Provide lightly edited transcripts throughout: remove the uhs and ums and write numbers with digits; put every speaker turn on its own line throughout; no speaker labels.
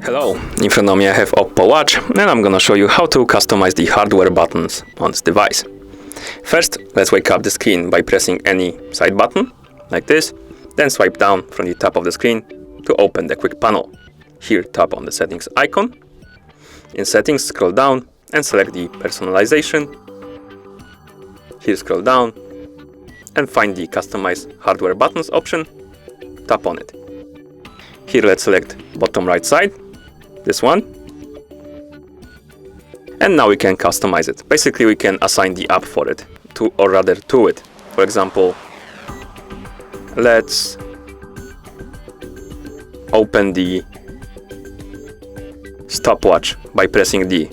Hello, in front of me I have OPPO Watch and I'm gonna show you how to customize the hardware buttons on this device. First, let's wake up the screen by pressing any side button, like this, then swipe down from the top of the screen to open the quick panel. Here tap on the settings icon. In settings, scroll down and select the personalization. Here scroll down and find the customize hardware buttons option, tap on it. Here let's select bottom right side, this one. And now we can customize it. Basically we can assign the app for it, to it. For example, let's open the stopwatch by pressing the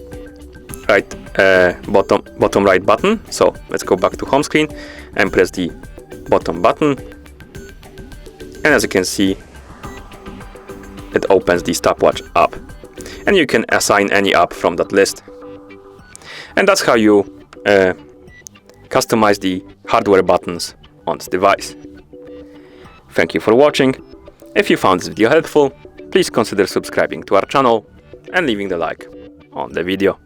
bottom right button. So let's go back to home screen and press the bottom button. And as you can see, it opens the stopwatch app. And you can assign any app from that list. And that's how you customize the hardware buttons on this device. Thank you for watching. If you found this video helpful, please consider subscribing to our channel and leaving the like on the video.